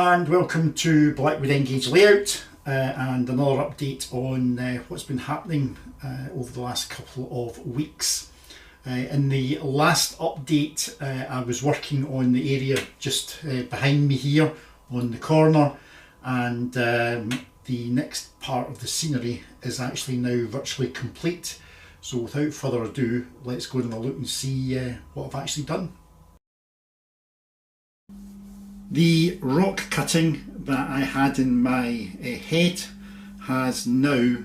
and welcome to Blackwood Engage Layout and another update on what's been happening over the last couple of weeks. In the last update I was working on the area just behind me here on the corner, and the next part of the scenery is actually now virtually complete. So without further ado, let's go and have a look and see what I've actually done. The rock cutting that I had in my head has now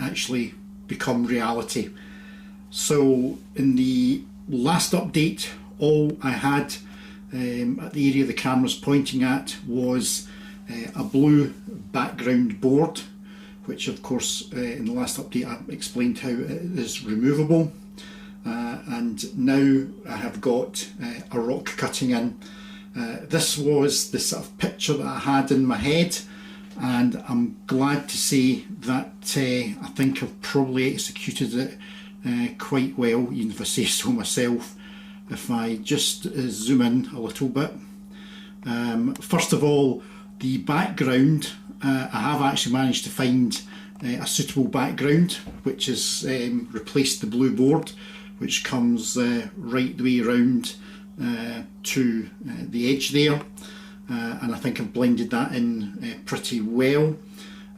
actually become reality. So in the last update, all I had at the area the camera's pointing at was a blue background board, which of course in the last update I explained how it is removable, and now I have got a rock cutting in. This was the sort of picture that I had in my head, and I'm glad to say that I think I've probably executed it quite well, even if I say so myself. If I just zoom in a little bit. First of all, the background, I have actually managed to find a suitable background which has replaced the blue board, which comes right the way around to the edge there, and I think I've blended that in pretty well.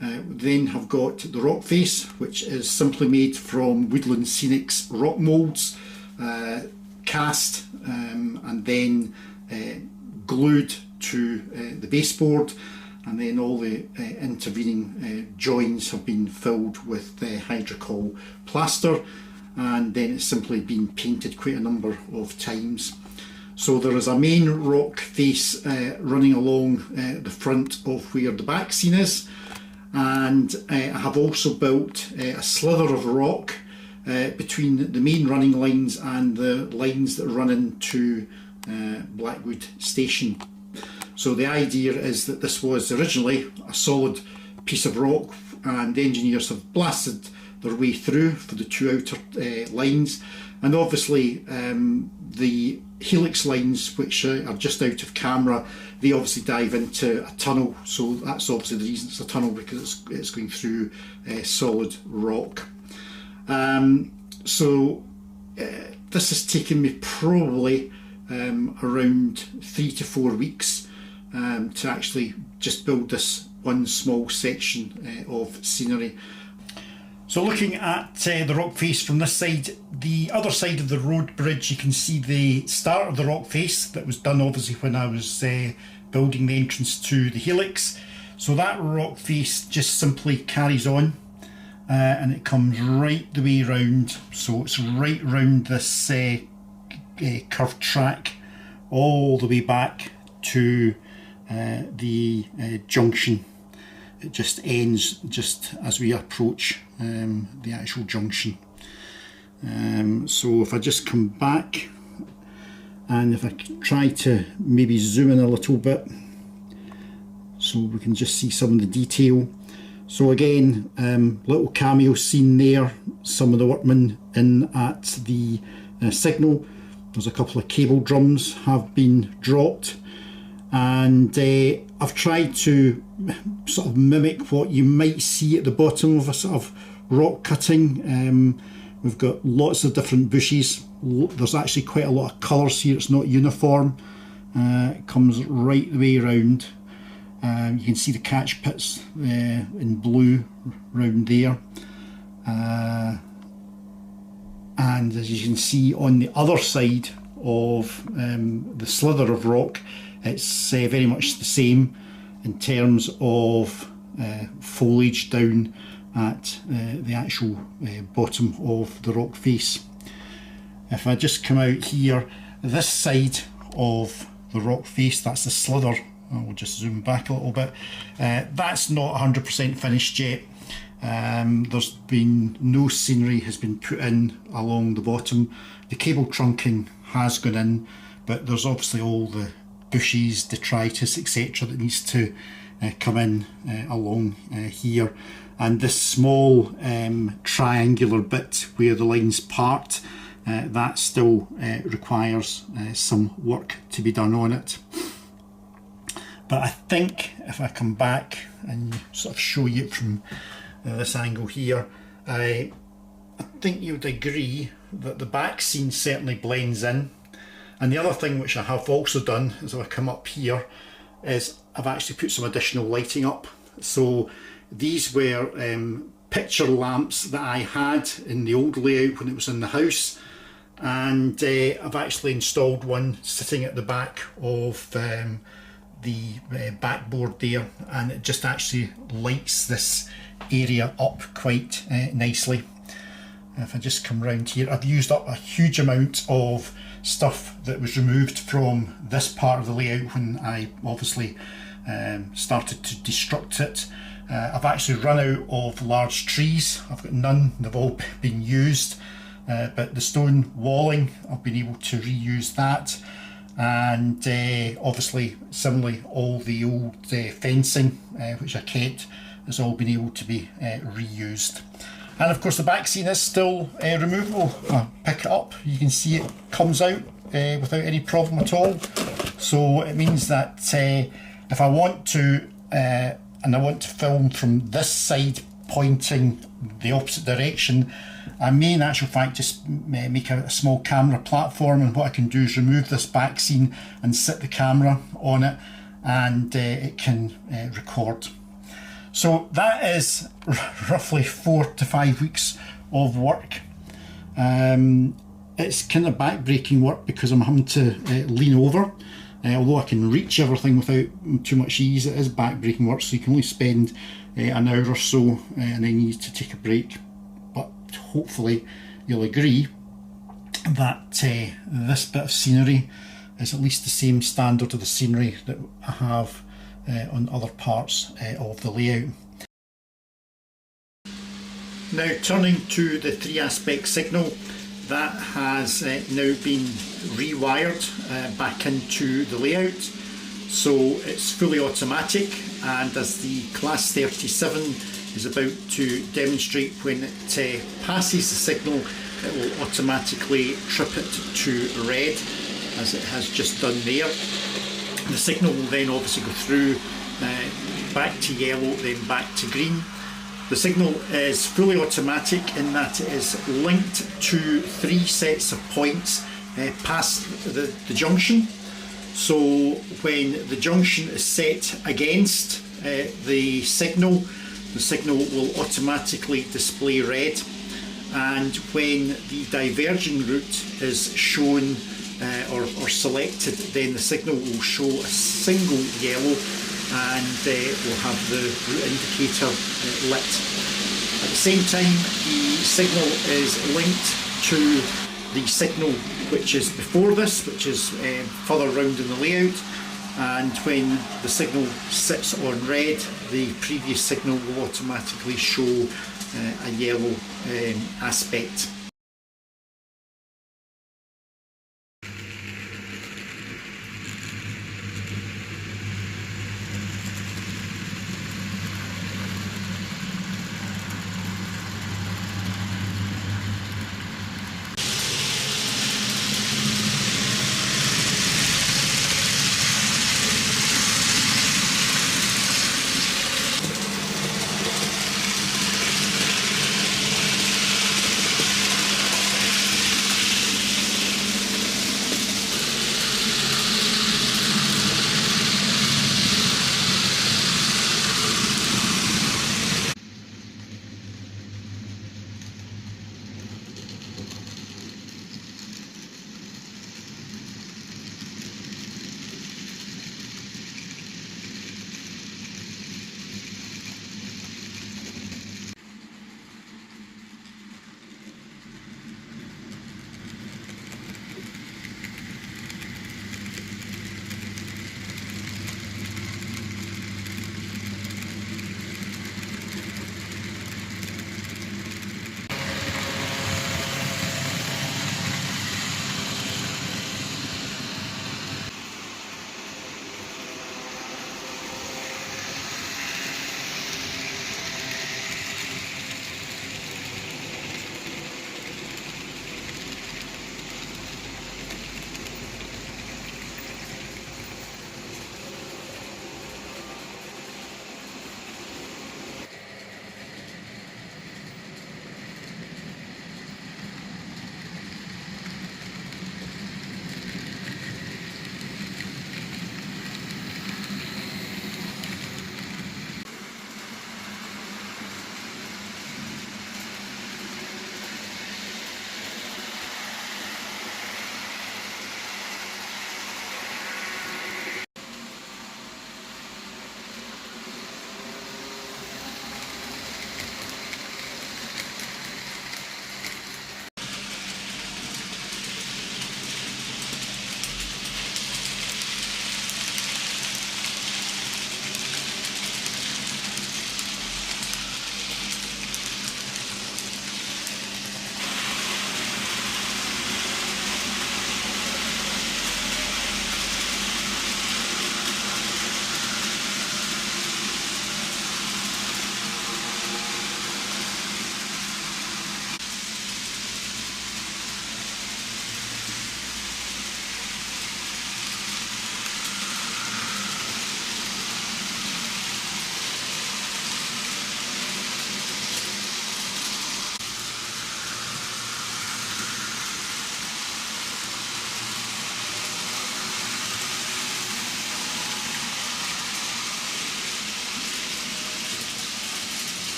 Then have got the rock face, which is simply made from Woodland Scenic's rock moulds, cast and then glued to the baseboard, and then all the intervening joins have been filled with hydrocol plaster, and then it's simply been painted quite a number of times. So there is a main rock face running along the front of where the back scene is, and I have also built a slither of rock between the main running lines and the lines that run into Blackwood Station. So the idea is that this was originally a solid piece of rock, and engineers have blasted their way through for the two outer lines, and obviously the helix lines, which are just out of camera, they obviously dive into a tunnel, so that's obviously the reason it's a tunnel, because it's going through solid rock. So this has taken me probably around 3 to 4 weeks to actually just build this one small section of scenery. So looking at the rock face from this side, the other side of the road bridge, you can see the start of the rock face that was done obviously when I was building the entrance to the helix. So that rock face just simply carries on, and it comes right the way round. So it's right round this curved track all the way back to the junction. It just ends just as we approach the actual junction. So if I just come back, and if I try to maybe zoom in a little bit so we can just see some of the detail. So again, little cameo scene there, some of the workmen in at the signal. There's a couple of cable drums have been dropped, and I've tried to sort of mimic what you might see at the bottom of a sort of rock cutting. We've got lots of different bushes. There's actually quite a lot of colours here, it's not uniform. It comes right the way around. You can see the catch pits in blue round there. And as you can see on the other side of the slither of rock, it's very much the same in terms of foliage down at the actual bottom of the rock face. If I just come out here, this side of the rock face, that's the slither. I'll just zoom back a little bit. That's not 100% finished yet. There's been no scenery has been put in along the bottom. The cable trunking has gone in, but there's obviously all the bushes, detritus, etc. that needs to come in along here. And this small triangular bit where the lines part, that still requires some work to be done on it. But I think if I come back and sort of show you it from this angle here, I think you would agree that the back scene certainly blends in. And the other thing which I have also done is, if I come up here, is I've actually put some additional lighting up. So these were picture lamps that I had in the old layout when it was in the house, and I've actually installed one sitting at the back of the backboard there, and it just actually lights this area up quite nicely. If I just come round here, I've used up a huge amount of stuff that was removed from this part of the layout when I obviously started to destruct it. I've actually run out of large trees. I've got none, they've all been used, but the stone walling, I've been able to reuse that, and obviously similarly all the old fencing which I kept has all been able to be reused. And of course the back scene is still removable. I'll pick it up, you can see it comes out without any problem at all. So it means that if I want to, and I want to film from this side pointing the opposite direction, I may in actual fact just make a small camera platform, and what I can do is remove this back scene and sit the camera on it, and it can record. So that is roughly 4 to 5 weeks of work. It's kind of back-breaking work because I'm having to lean over. Although I can reach everything without too much ease, it is back-breaking work, so you can only spend an hour or so and then you need to take a break. But hopefully you'll agree that this bit of scenery is at least the same standard of the scenery that I have on other parts of the layout. Now turning to the 3-aspect signal, that has now been rewired back into the layout. So it's fully automatic, and as the class 37 is about to demonstrate, when it passes the signal, it will automatically trip it to red, as it has just done there. The signal will then obviously go through back to yellow, then back to green. The signal is fully automatic in that it is linked to 3 sets of points past the junction. So when the junction is set against the signal will automatically display red, and when the diverging route is shown or selected, then the signal will show a single yellow, and we'll have the route indicator lit. At the same time, the signal is linked to the signal which is before this, which is further round in the layout, and when the signal sits on red, the previous signal will automatically show a yellow aspect.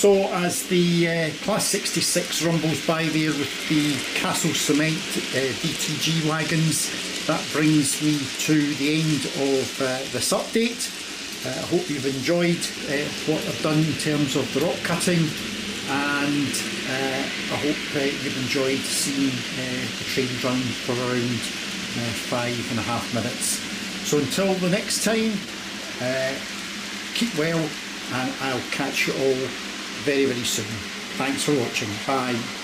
So as the Class 66 rumbles by there with the Castle Cement DTG wagons, that brings me to the end of this update. I hope you've enjoyed what I've done in terms of the rock cutting, and I hope you've enjoyed seeing the train run for around 5.5 minutes. So until the next time, keep well, and I'll catch you all very, very soon. Thanks for watching. Bye.